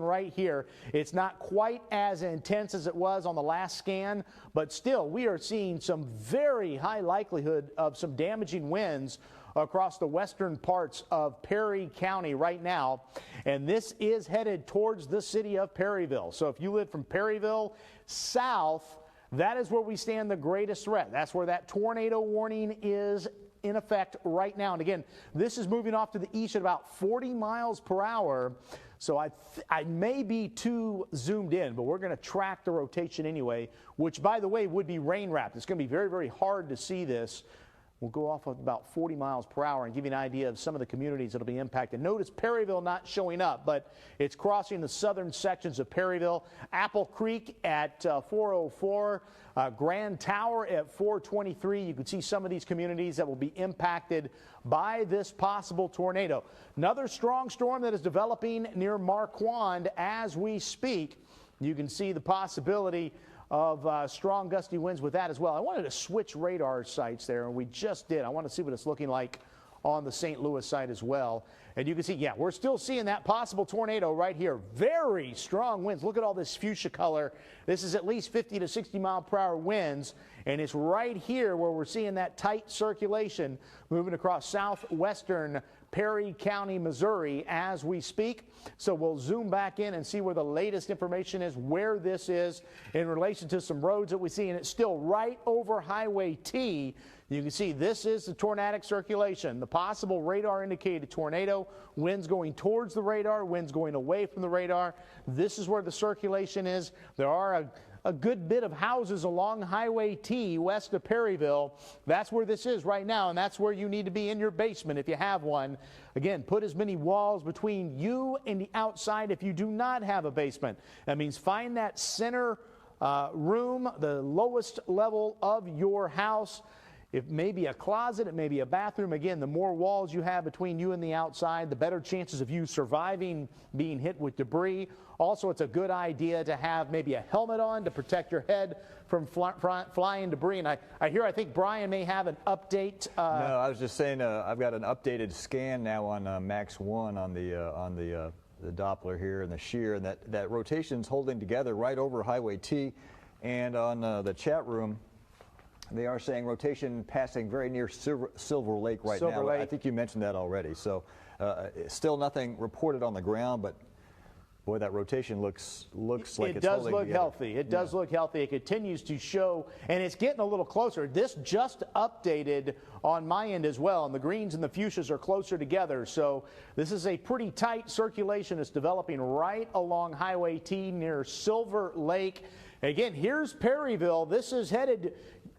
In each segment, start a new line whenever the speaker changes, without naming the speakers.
right here. It's not quite as intense as it was on the last scan, but still we are seeing some very high likelihood of some damaging winds across the western parts of Perry County right now, and this is headed towards the city of Perryville. So if you live from Perryville south, that is where we stand the greatest threat. That's where that tornado warning is in effect right now. And again, this is moving off to the east at about 40 miles per hour. So I may be too zoomed in, but we're going to track the rotation anyway, which, by the way, would be rain wrapped. It's going to be very, very hard to see this. We'll go off of about 40 miles per hour and give you an idea of some of the communities that will be impacted. Notice Perryville not showing up, but it's crossing the southern sections of Perryville. Apple Creek at 404, Grand Tower at 423. You can see some of these communities that will be impacted by this possible tornado. Another strong storm that is developing near Marquand as we speak. You can see the possibility of strong gusty winds with that as well. I wanted to switch radar sites there, and we just did. I want to see what it's looking like on the St. Louis side as well. And you can see, yeah, we're still seeing that possible tornado right here. Very strong winds. Look at all this fuchsia color. This is at least 50 to 60 mile per hour winds, and it's right here where we're seeing that tight circulation moving across southwestern Perry County, Missouri as we speak. So we'll zoom back in and see where the latest information is, where this is in relation to some roads that we see, and it's still right over Highway T. You can see this is the tornadic circulation, the possible radar indicated tornado, winds going towards the radar, winds going away from the radar. This is where the circulation is. There are a good bit of houses along Highway T west of Perryville. That's where this is right now, and that's where you need to be in your basement if you have one. Again, put as many walls between you and the outside if you do not have a basement. That means find that center room, the lowest level of your house. It may be a closet, it may be a bathroom. Again, the more walls you have between you and the outside, the better chances of you surviving being hit with debris. Also, it's a good idea to have maybe a helmet on to protect your head from flying debris. And I think Brian may have an update.
No, I was just saying I've got an updated scan now on Max 1 on the Doppler here and the shear, and that rotation's holding together right over Highway T. And on the chat room, they are saying rotation passing very near Silver Lake right now. I think you mentioned that already. So still nothing reported on the ground, but boy, that rotation looks like it's holding together.
It does look healthy. It does look healthy. It continues to show, and it's getting a little closer. This just updated on my end as well, and the greens and the fuchsias are closer together. So this is a pretty tight circulation that's developing right along Highway T near Silver Lake. Again, here's Perryville. This is headed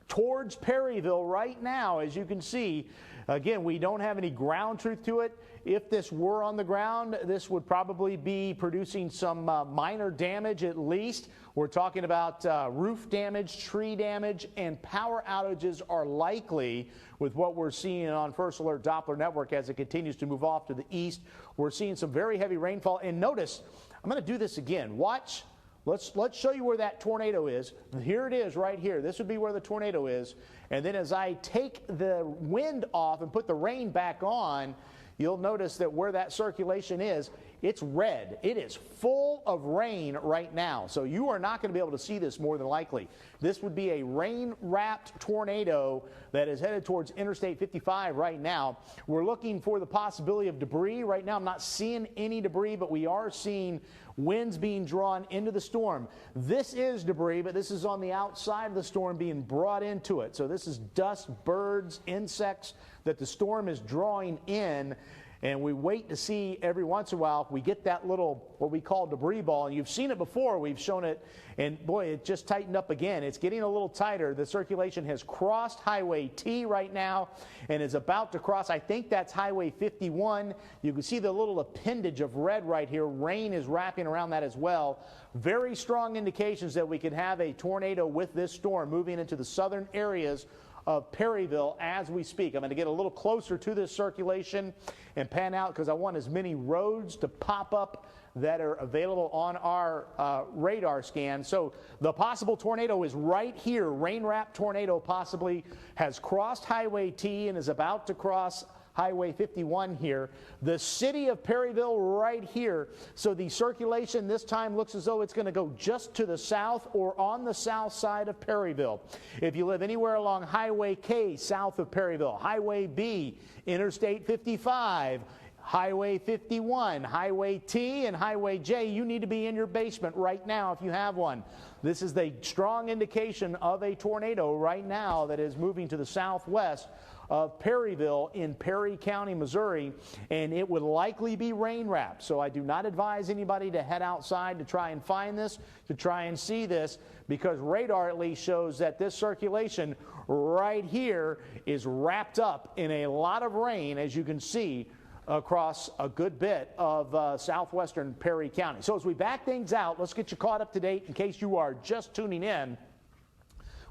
towards Perryville right now, as you can see. Again, we don't have any ground truth to it. If this were on the ground, this would probably be producing some minor damage at least. We're talking about roof damage, tree damage, and power outages are likely with what we're seeing on First Alert Doppler Network as it continues to move off to the east. We're seeing some very heavy rainfall. And notice, I'm going to do this again. Watch. Let's show you where that tornado is. Here it is right here. This would be where the tornado is. And then as I take the wind off and put the rain back on, you'll notice that where that circulation is, it's red. It is full of rain right now. So you are not going to be able to see this more than likely. This would be a rain-wrapped tornado that is headed towards Interstate 55 right now. We're looking for the possibility of debris. Right now I'm not seeing any debris, but we are seeing winds being drawn into the storm. This is debris, but this is on the outside of the storm being brought into it. So this is dust, birds, insects that the storm is drawing in. And we wait to see every once in a while if we get that little, what we call debris ball. And you've seen it before. We've shown it. And boy, it just tightened up again. It's getting a little tighter. The circulation has crossed Highway T right now and is about to cross. I think that's Highway 51. You can see the little appendage of red right here. Rain is wrapping around that as well. Very strong indications that we could have a tornado with this storm moving into the southern areas of Perryville as we speak. I'm going to get a little closer to this circulation and pan out because I want as many roads to pop up that are available on our radar scan. So the possible tornado is right here. Rain-wrapped tornado possibly has crossed Highway T and is about to cross Highway 51 here. The city of Perryville right here. So the circulation this time looks as though it's going to go just to the south or on the south side of Perryville. If you live anywhere along Highway K south of Perryville, Highway B, Interstate 55, Highway 51, Highway T, and Highway J, you need to be in your basement right now if you have one. This is the strong indication of a tornado right now that is moving to the southwest of Perryville in Perry County, Missouri, and it would likely be rain wrapped. So I do not advise anybody to head outside to try and find this, to try and see this, because radar at least shows that this circulation right here is wrapped up in a lot of rain, as you can see, across a good bit of southwestern Perry County. So as we back things out, let's get you caught up to date in case you are just tuning in.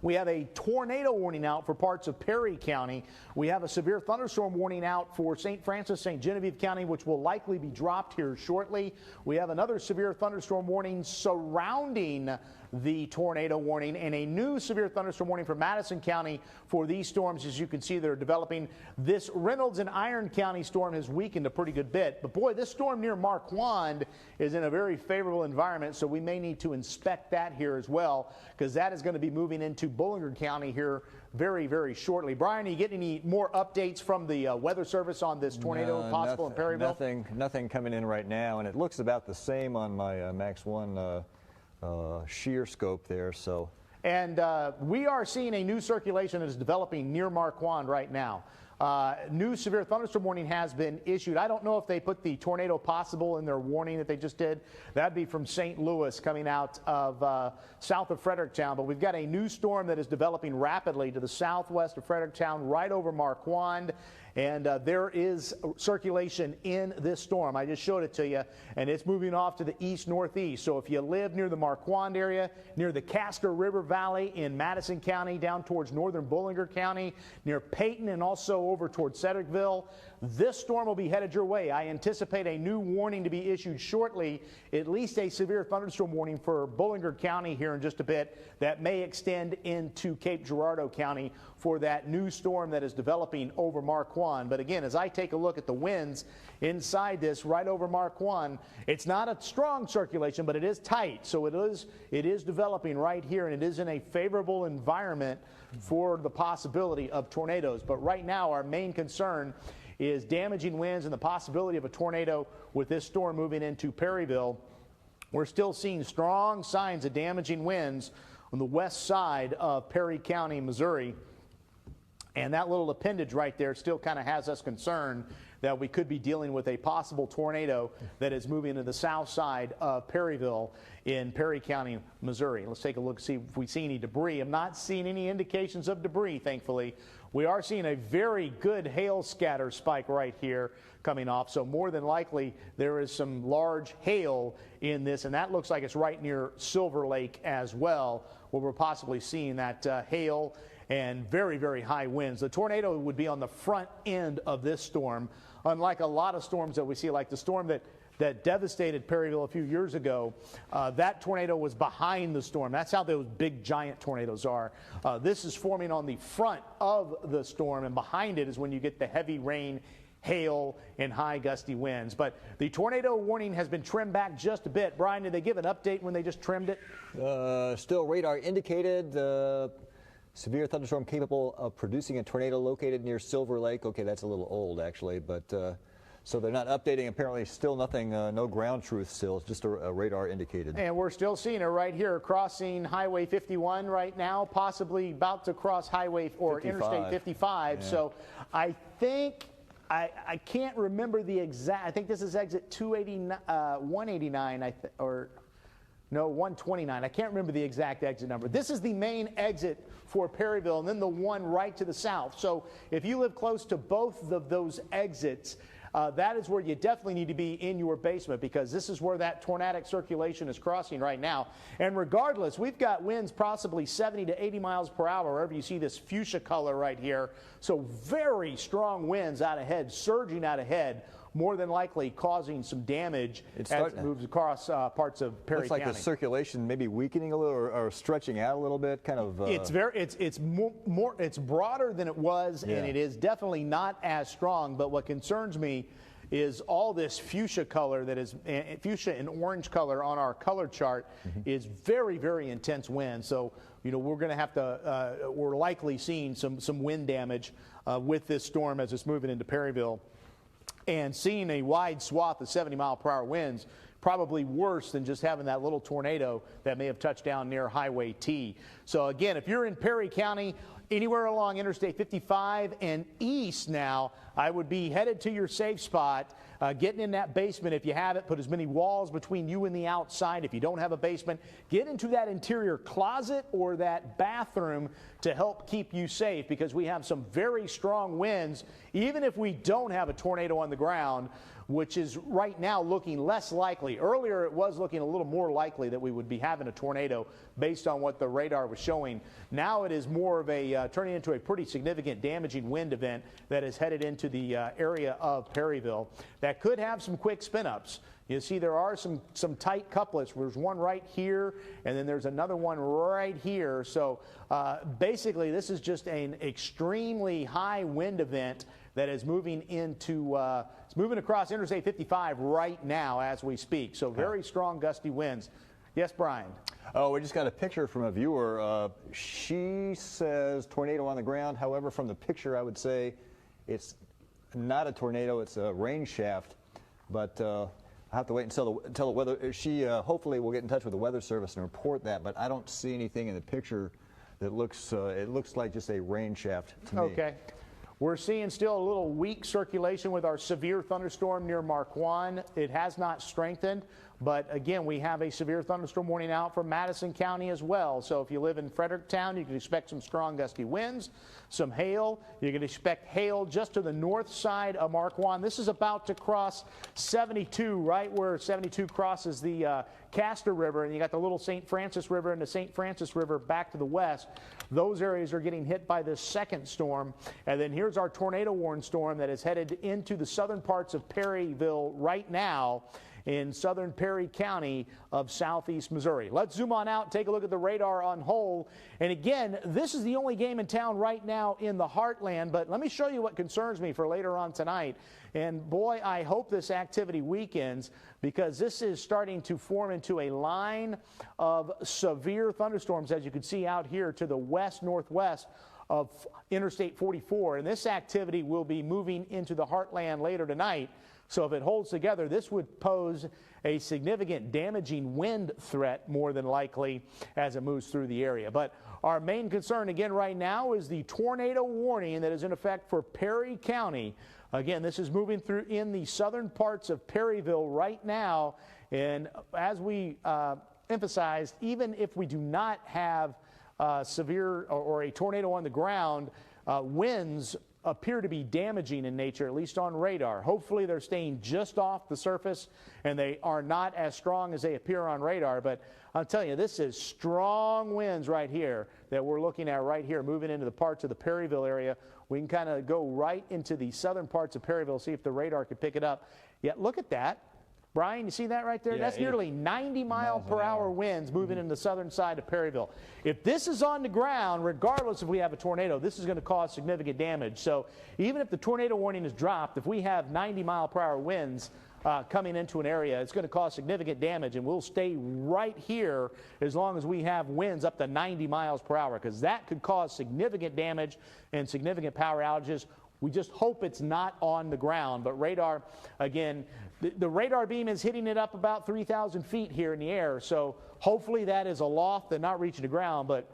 We have a tornado warning out for parts of Perry County. We have a severe thunderstorm warning out for St. Francis, St. Genevieve County, which will likely be dropped here shortly. We have another severe thunderstorm warning surrounding the tornado warning, and a new severe thunderstorm warning for Madison County for these storms. As you can see, they're developing. This Reynolds and Iron County storm has weakened a pretty good bit, but boy, this storm near Marquand is in a very favorable environment, so we may need to inspect that here as well, because that is going to be moving into Bullinger County here very, very shortly. Brian, are you getting any more updates from the Weather Service on this tornado possible in Perryville?
Nothing coming in right now, and it looks about the same on my Max 1 shear scope there. So,
and we are seeing a new circulation that is developing near Marquand right now. New severe thunderstorm warning has been issued. I don't know if they put the tornado possible in their warning that they just did. That'd be from St. Louis coming out of south of Fredericktown. But we've got a new storm that is developing rapidly to the southwest of Fredericktown, right over Marquand. And there is circulation in this storm. I just showed it to you, and it's moving off to the east-northeast. So if you live near the Marquand area, near the Castor River Valley in Madison County, down towards northern Bullinger County, near Peyton, and also over towards Cedricville, this storm will be headed your way. I anticipate a new warning to be issued shortly, at least a severe thunderstorm warning for Bullinger County here in just a bit, that may extend into Cape Girardeau County for that new storm that is developing over Marquand. But again, as I take a look at the winds inside this right over Marquand, it's not a strong circulation, but it is tight. So it is developing right here, and it is in a favorable environment for the possibility of tornadoes. But right now, our main concern is damaging winds and the possibility of a tornado with this storm moving into Perryville. We're still seeing strong signs of damaging winds on the west side of Perry County, Missouri. And that little appendage right there still kind of has us concerned that we could be dealing with a possible tornado that is moving to the south side of Perryville in Perry County, Missouri. Let's take a look, see if we see any debris. I'm not seeing any indications of debris, thankfully. We are seeing a very good hail scatter spike right here coming off, so more than likely there is some large hail in this, and that looks like it's right near Silver Lake as well, where we're possibly seeing that hail and very, very high winds. The tornado would be on the front end of this storm, unlike a lot of storms that we see, like the storm that devastated Perryville a few years ago. That tornado was behind the storm. That's how those big, giant tornadoes are. This is forming on the front of the storm, and behind it is when you get the heavy rain, hail, and high gusty winds. But the tornado warning has been trimmed back just a bit. Brian, did they give an update when they just trimmed it?
Still radar indicated. Severe thunderstorm capable of producing a tornado located near Silver Lake. Okay, that's a little old actually, but so they're not updating. Apparently still nothing, no ground truth still. It's just a radar indicated.
And we're still seeing it right here crossing Highway 51 right now, possibly about to cross Highway or
55.
Interstate 55. Yeah. So I think, I can't remember the exact, I think this is exit 289, 189, or no, 129. I can't remember the exact exit number. This is the main exit for Perryville, and then the one right to the south. So if you live close to both of those exits, that is where you definitely need to be in your basement, because this is where that tornadic circulation is crossing right now. And regardless, we've got winds possibly 70 to 80 miles per hour wherever you see this fuchsia color right here. So very strong winds out ahead, surging out ahead more than likely causing some damage as it moves across parts of Perry
Looks like
County.
the circulation maybe weakening a little or stretching out a little bit, kind of.
It's broader than it was, and it is definitely not as strong. But what concerns me is all this fuchsia color that is fuchsia and orange color on our color chart is very, very intense wind. So, you know, we're going to have to, we're likely seeing some wind damage with this storm as it's moving into Perryville. And seeing a wide swath of 70-mile-per-hour winds, probably worse than just having that little tornado that may have touched down near Highway T. So again, if you're in Perry County, anywhere along Interstate 55 and east now, I would be headed to your safe spot, getting in that basement if you have it. Put as many walls between you and the outside. If you don't have a basement, get into that interior closet or that bathroom to help keep you safe, because we have some very strong winds, even if we don't have a tornado on the ground, which is right now looking less likely. Earlier it was looking a little more likely that we would be having a tornado based on what the radar was showing. Now it is more of a turning into a pretty significant damaging wind event that is headed into the area of Perryville that could have some quick spin-ups. You see there are some tight couplets. There's one right here, and then there's another one right here. So basically this is just an extremely high wind event that is moving into, it's moving across Interstate 55 right now as we speak. So very strong gusty winds. Yes, Brian?
Oh, we just got a picture from a viewer. She says tornado on the ground. However, from the picture, I would say it's not a tornado, it's a rain shaft. But I'll have to wait until the weather. She hopefully will get in touch with the Weather Service and report that, but I don't see anything in the picture that looks, it looks like just a rain shaft to me.
Okay. We're seeing still a little weak circulation with our severe thunderstorm near Marquand. It has not strengthened, but again, we have a severe thunderstorm warning out for Madison County as well. So if you live in Fredericktown, you can expect some strong gusty winds, some hail. You can expect hail just to the north side of Marquand. This is about to cross 72, right where 72 crosses the Castor River, and you got the little St. Francis River and the St. Francis River back to the west. Those areas are getting hit by this second storm. And then here's our tornado warning storm that is headed into the southern parts of Perryville right now in southern Perry County of southeast Missouri. Let's zoom on out and take a look at the radar on hold. And again, this is the only game in town right now in the heartland, but let me show you what concerns me for later on tonight. And boy, I hope this activity weakens, because this is starting to form into a line of severe thunderstorms, as you can see out here to the west-northwest of Interstate 44. And this activity will be moving into the heartland later tonight. So if it holds together, this would pose a significant damaging wind threat more than likely as it moves through the area. But our main concern again right now is the tornado warning that is in effect for Perry County. Again, this is moving through in the southern parts of Perryville right now. And as we emphasized, even if we do not have severe or a tornado on the ground, winds appear to be damaging in nature, at least on radar. Hopefully they're staying just off the surface and they are not as strong as they appear on radar. But I'll tell you, this is strong winds right here that we're looking at right here, moving into the parts of the Perryville area. We can kind of go right into the southern parts of Perryville, see if the radar could pick it up. Yeah, look at that. Brian, you see that right there?
Yeah,
that's nearly 90-mile-per-hour winds moving in the southern side of Perryville. If this is on the ground, regardless if we have a tornado, this is going to cause significant damage. So even if the tornado warning is dropped, if we have 90-mile-per-hour winds coming into an area, it's going to cause significant damage, and we'll stay right here as long as we have winds up to 90 miles per hour, because that could cause significant damage and significant power outages. We just hope it's not on the ground. But radar, again, the radar beam is hitting it up about 3,000 feet here in the air. So hopefully that is aloft and not reaching the ground. But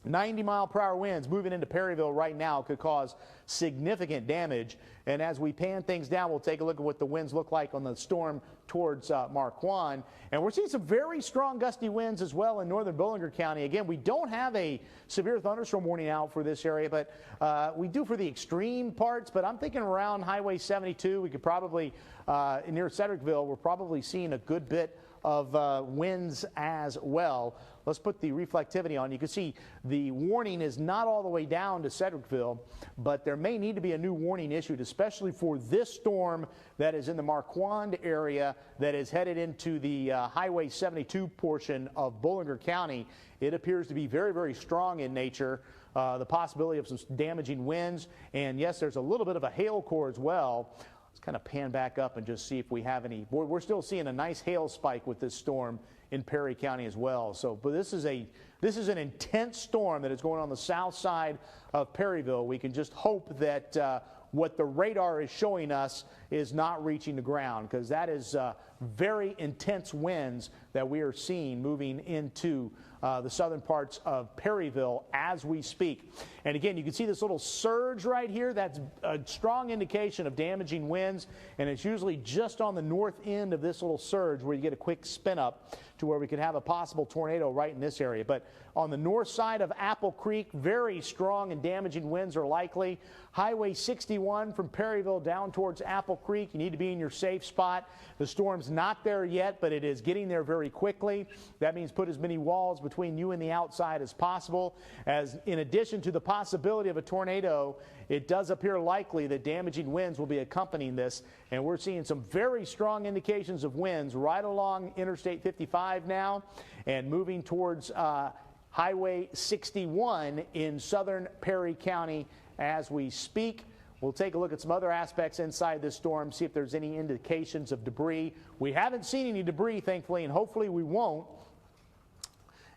90-mile-per-hour winds moving into Perryville right now could cause significant damage. And as we pan things down, we'll take a look at what the winds look like on the storm towards Marquand. And we're seeing some very strong gusty winds as well in northern Bollinger County. Again, we don't have a severe thunderstorm warning out for this area, but we do for the extreme parts. But I'm thinking around Highway 72, we could probably, near Cedricville, we're probably seeing a good bit of winds as well. Let's put the reflectivity on. You can see the warning is not all the way down to Cedricville, but there may need to be a new warning issued, especially for this storm that is in the Marquand area that is headed into the Highway 72 portion of Bollinger County. It appears to be very, very strong in nature. The possibility of some damaging winds, and yes, there's a little bit of a hail core as well. Let's kind of pan back up and just see if we have any. We're still seeing a nice hail spike with this storm in Perry County as well. So, but this is an intense storm that is going on the south side of Perryville. We can just hope that what the radar is showing us is not reaching the ground, because that is very intense winds that we are seeing moving into the southern parts of Perryville as we speak. And again, you can see this little surge right here. That's a strong indication of damaging winds, and it's usually just on the north end of this little surge where you get a quick spin up to where we could have a possible tornado right in this area. But on the north side of Apple Creek, very strong and damaging winds are likely. Highway 61 from Perryville down towards Apple Creek, you need to be in your safe spot. The storm's not there yet, but it is getting there very quickly. That means put as many walls between you and the outside as possible. As in addition to the possibility of a tornado, it does appear likely that damaging winds will be accompanying this, and we're seeing some very strong indications of winds right along Interstate 55 now and moving towards Highway 61 in southern Perry County as we speak. We'll take a look at some other aspects inside this storm, see if there's any indications of debris. We haven't seen any debris, thankfully, and hopefully we won't.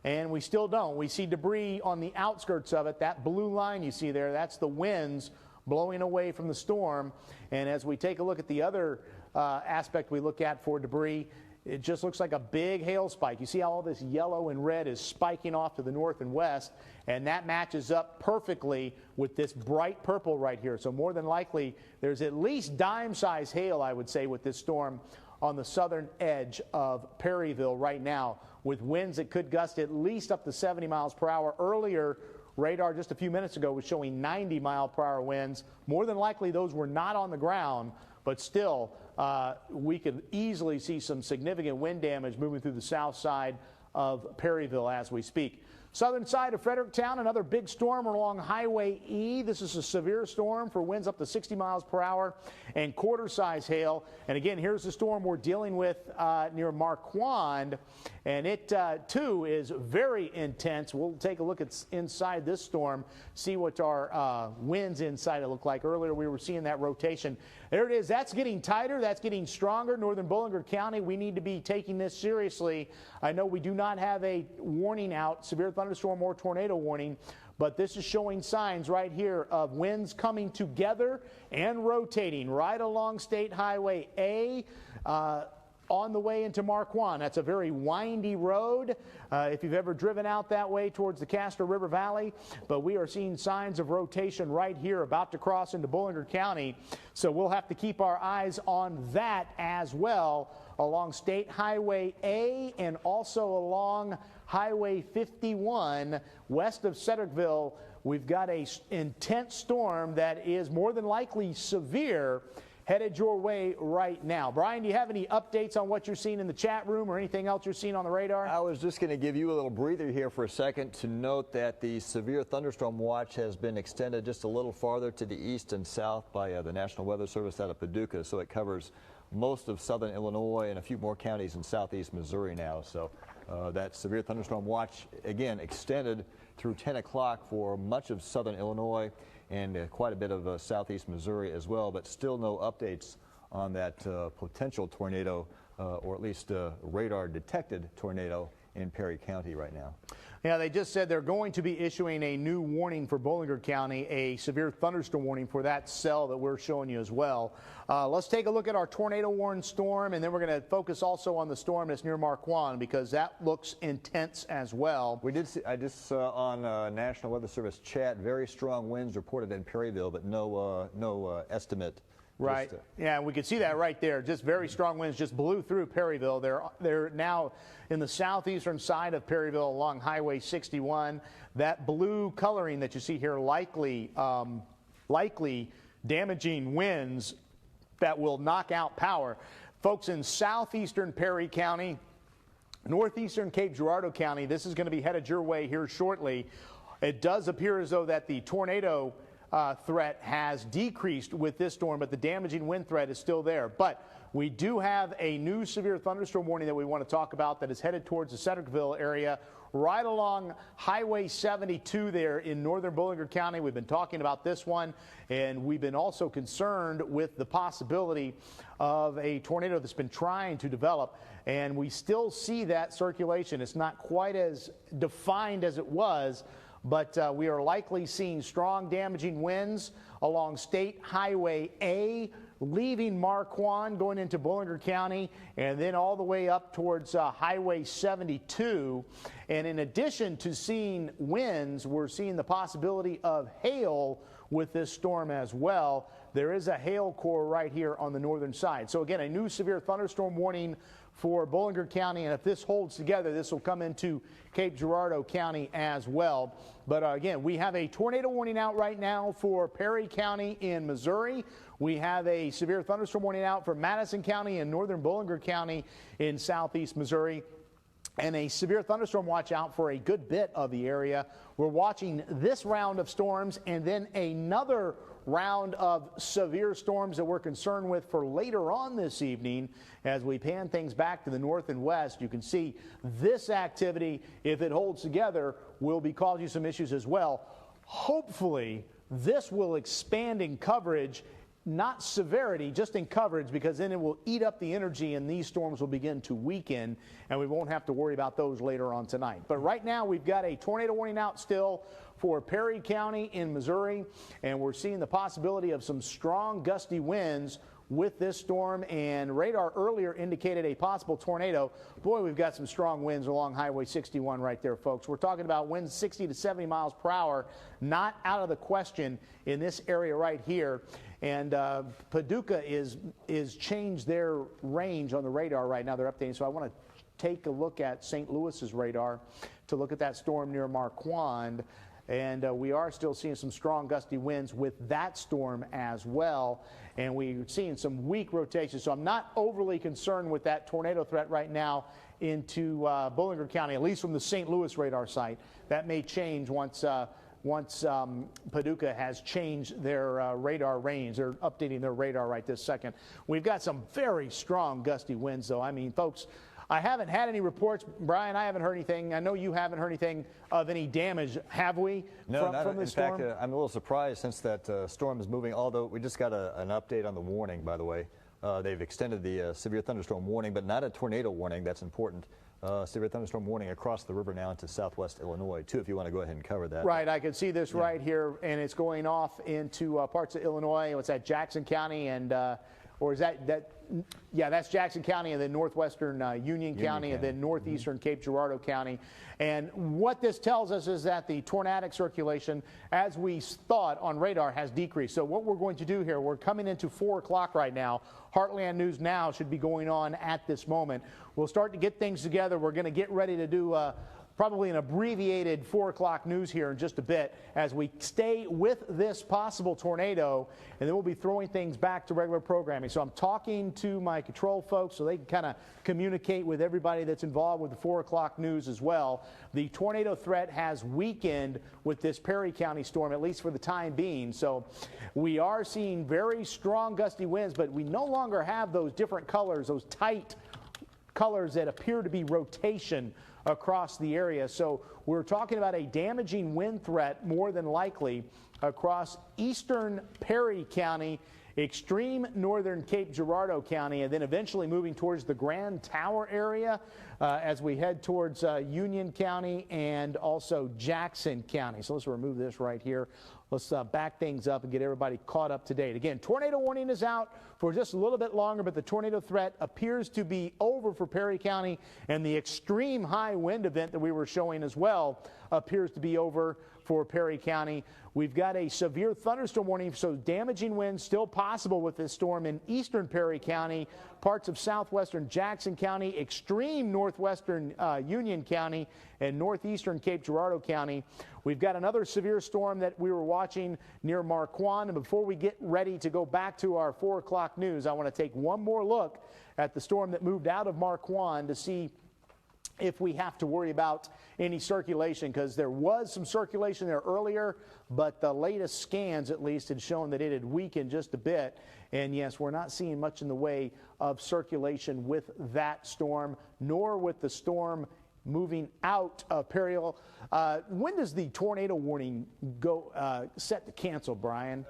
And we still don't. We see debris on the outskirts of it. That blue line you see there, that's the winds blowing away from the storm. And as we take a look at the other aspect we look at for debris, it just looks like a big hail spike. You see how all this yellow and red is spiking off to the north and west, and that matches up perfectly with this bright purple right here. So more than likely, there's at least dime-size hail, I would say, with this storm on the southern edge of Perryville right now, with winds that could gust at least up to 70 miles per hour. Earlier, radar just a few minutes ago was showing 90-mile-per-hour winds. More than likely, those were not on the ground, but still, we could easily see some significant wind damage moving through the south side of Perryville as we speak. Southern side of Fredericktown, another big storm along Highway E. This is a severe storm for winds up to 60 miles per hour and quarter-size hail. And again, here's the storm we're dealing with near Marquand, and it too is very intense. We'll take a look at inside this storm, see what our winds inside it look like. Earlier we were seeing that rotation. There it is. That's getting tighter. That's getting stronger. Northern Bollinger County, we need to be taking this seriously. I know we do not have a warning out, severe thunderstorm or tornado warning, but this is showing signs right here of winds coming together and rotating right along State Highway A on the way into Marquand. That's a very windy road if you've ever driven out that way towards the Castro River Valley, but we are seeing signs of rotation right here about to cross into Bollinger County, so we'll have to keep our eyes on that as well along State Highway A and also along Highway 51 west of Cedricville. We've got an intense storm that is more than likely severe headed your way right now. Brian, do you have any updates on what you're seeing in the chat room or anything else you're seeing on the radar?
I was just going to give you a little breather here for a second to note that the severe thunderstorm watch has been extended just a little farther to the east and south by the National Weather Service out of Paducah, so it covers most of southern Illinois and a few more counties in southeast Missouri now. So that severe thunderstorm watch, again, extended through 10 o'clock for much of southern Illinois and quite a bit of southeast Missouri as well, but still no updates on that potential tornado, or at least radar detected tornado in Perry County right now.
Yeah, they just said they're going to be issuing a new warning for Bollinger County, a severe thunderstorm warning for that cell that we're showing you as well. Let's take a look at our tornado warned storm, and then we're going to focus also on the storm that's near Marquand, because that looks intense as well.
We did see, I just saw on National Weather Service chat, very strong winds reported in Perryville, but no estimate.
Right. Yeah, we could see that right there. Just very strong winds just blew through Perryville. They're now in the southeastern side of Perryville along Highway 61. That blue coloring that you see here likely damaging winds that will knock out power. Folks in southeastern Perry County, northeastern Cape Girardeau County. This is going to be headed your way here shortly. It does appear as though that the tornado threat has decreased with this storm, but the damaging wind threat is still there. But we do have a new severe thunderstorm warning that we want to talk about that is headed towards the Cedricville area, right along Highway 72 there in northern Bollinger County. We've been talking about this one, and we've been also concerned with the possibility of a tornado that's been trying to develop, and we still see that circulation. It's not quite as defined as it was, but we are likely seeing strong damaging winds along State Highway A, leaving Marquand, going into Bollinger County, and then all the way up towards Highway 72. And in addition to seeing winds, we're seeing the possibility of hail with this storm as well. There is a hail core right here on the northern side. So again, a new severe thunderstorm warning for Bollinger County, and if this holds together, this will come into Cape Girardeau County as well. But again, we have a tornado warning out right now for Perry County in Missouri. We have a severe thunderstorm warning out for Madison County and northern Bollinger County in southeast Missouri, and a severe thunderstorm watch out for a good bit of the area. We're watching this round of storms and then another round of severe storms that we're concerned with for later on this evening. As we pan things back to the north and west, you can see this activity, if it holds together, will be causing you some issues as well. Hopefully, this will expand in coverage, not severity, just in coverage, because then it will eat up the energy and these storms will begin to weaken, and we won't have to worry about those later on tonight. But right now, we've got a tornado warning out still for Perry County in Missouri, and we're seeing the possibility of some strong gusty winds with this storm, and radar earlier indicated a possible tornado. Boy, we've got some strong winds along Highway 61 right there, folks. We're talking about winds 60 to 70 miles per hour, not out of the question in this area right here. And Paducah is changed their range on the radar right now. They're updating, so I want to take a look at St. Louis's radar to look at that storm near Marquand. And we are still seeing some strong gusty winds with that storm as well. And we're seeing some weak rotation. So I'm not overly concerned with that tornado threat right now into Bollinger County, at least from the St. Louis radar site. That may change once Paducah has changed their radar range. They're updating their radar right this second. We've got some very strong gusty winds, though. I mean, folks, I haven't had any reports. Brian, I haven't heard anything. I know you haven't heard anything of any damage, have we, from the storm?
In fact, I'm a little surprised since that storm is moving, although we just got an update on the warning, by the way. They've extended the severe thunderstorm warning, but not a tornado warning. That's important. Severe thunderstorm warning across the river now into southwest Illinois, too, if you want to go ahead and cover that.
Right, I can see this right here, and it's going off into parts of Illinois. What's that, Jackson County, and or is that yeah, that's Jackson County, and then northwestern Union County, and then northeastern Cape Girardeau County. And what this tells us is that the tornadic circulation, as we thought on radar, has decreased. So what we're going to do here, we're coming into 4 o'clock right now. Heartland News Now should be going on at this moment. We'll start to get things together. We're going to get ready to do probably an abbreviated 4 o'clock news here in just a bit as we stay with this possible tornado, and then we'll be throwing things back to regular programming. So I'm talking to my control folks so they can kind of communicate with everybody that's involved with the 4 o'clock news as well. The tornado threat has weakened with this Perry County storm, at least for the time being. So we are seeing very strong gusty winds, but we no longer have those different colors, those tight colors that appear to be rotation across the area. So we're talking about a damaging wind threat more than likely across eastern Perry County, extreme northern Cape Girardeau County, and then eventually moving towards the Grand Tower area as we head towards Union County and also Jackson County. So let's remove this right here. Let's back things up and get everybody caught up to date. Again, tornado warning is out for just a little bit longer, but the tornado threat appears to be over for Perry County, and the extreme high wind event that we were showing as well appears to be over for Perry County. We've got a severe thunderstorm warning, so damaging winds still possible with this storm in eastern Perry County, parts of southwestern Jackson County, extreme northwestern Union County, and northeastern Cape Girardeau County. We've got another severe storm that we were watching near Marquand. And before we get ready to go back to our 4 o'clock news, I want to take one more look at the storm that moved out of Marquand to see if we have to worry about any circulation, because there was some circulation there earlier, but the latest scans at least had shown that it had weakened just a bit. And yes, we're not seeing much in the way of circulation with that storm, nor with the storm moving out of Perryville. When does the tornado warning go set to cancel, Brian?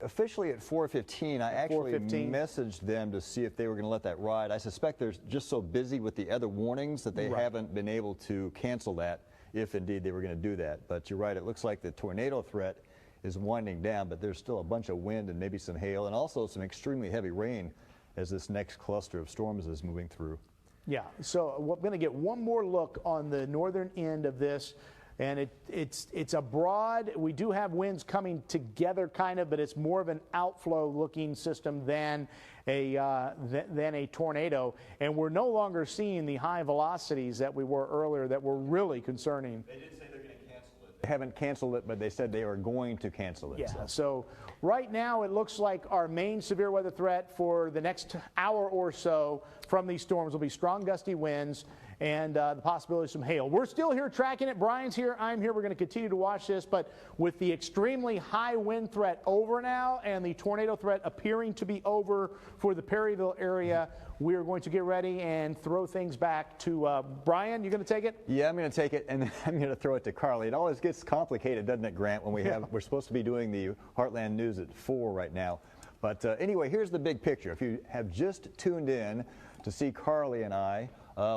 Officially at 4:15, I actually
4:15.
messaged them to see if they were going to let that ride. I suspect they're just so busy with the other warnings that they haven't been able to cancel that, if indeed they were going to do that. But you're right, it looks like the tornado threat is winding down, but there's still a bunch of wind and maybe some hail and also some extremely heavy rain as this next cluster of storms is moving through.
Yeah, so we're going to get one more look on the northern end of this. And it's a broad, we do have winds coming together kind of, but it's more of an outflow looking system than a tornado. And we're no longer seeing the high velocities that we were earlier that were really concerning.
They did say they're going to cancel it. They haven't canceled it, but they said they are going to cancel it.
Yeah, so right now it looks like our main severe weather threat for the next hour or so from these storms will be strong gusty winds and the possibility of some hail. We're still here tracking it. Brian's here. I'm here. We're going to continue to watch this. But with the extremely high wind threat over now and the tornado threat appearing to be over for the Perryville area, we're going to get ready and throw things back to Brian. You going to take it?
Yeah, I'm going to take it, and then I'm going to throw it to Carly. It always gets complicated, doesn't it, Grant, when we're supposed to be doing the Heartland News at 4 right now. But anyway, here's the big picture. If you have just tuned in to see Carly and I,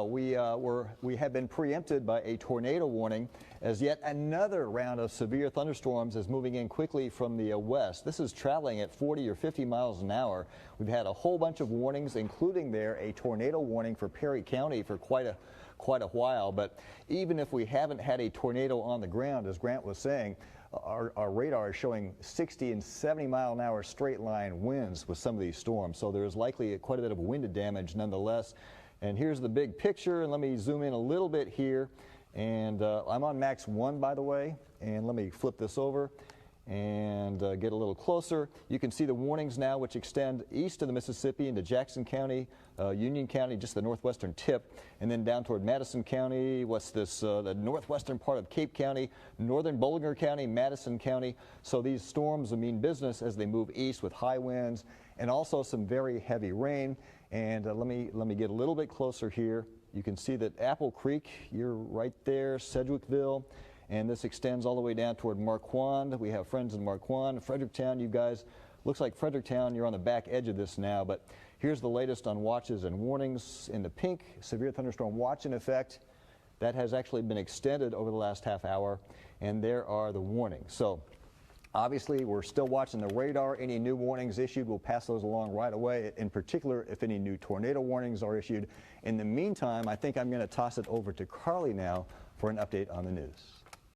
we have been preempted by a tornado warning as yet another round of severe thunderstorms is moving in quickly from the west. This is traveling at 40 or 50 miles an hour. We've had a whole bunch of warnings, including there a tornado warning for Perry County for quite a while. But even if we haven't had a tornado on the ground, as Grant was saying, our radar is showing 60 and 70 mile an hour straight line winds with some of these storms. So there's likely quite a bit of wind damage nonetheless. And here's the big picture, and let me zoom in a little bit here. And I'm on Max 1, by the way, and let me flip this over and get a little closer. You can see the warnings now, which extend east of the Mississippi into Jackson County, Union County, just the northwestern tip, and then down toward Madison County. What's this? The northwestern part of Cape County, northern Bollinger County, Madison County. So these storms mean business as they move east with high winds and also some very heavy rain. And let me get a little bit closer here. You can see that Apple Creek, you're right there, Sedgwickville, and this extends all the way down toward Marquand. We have friends in Marquand, Fredericktown. You guys, looks like Fredericktown, you're on the back edge of this now, but here's the latest on watches and warnings. In the pink, severe thunderstorm watch in effect. That has actually been extended over the last half hour, and there are the warnings. So obviously, we're still watching the radar. Any new warnings issued, we'll pass those along right away, in particular if any new tornado warnings are issued. In the meantime, I think I'm going to toss it over to Carly now for an update on the news.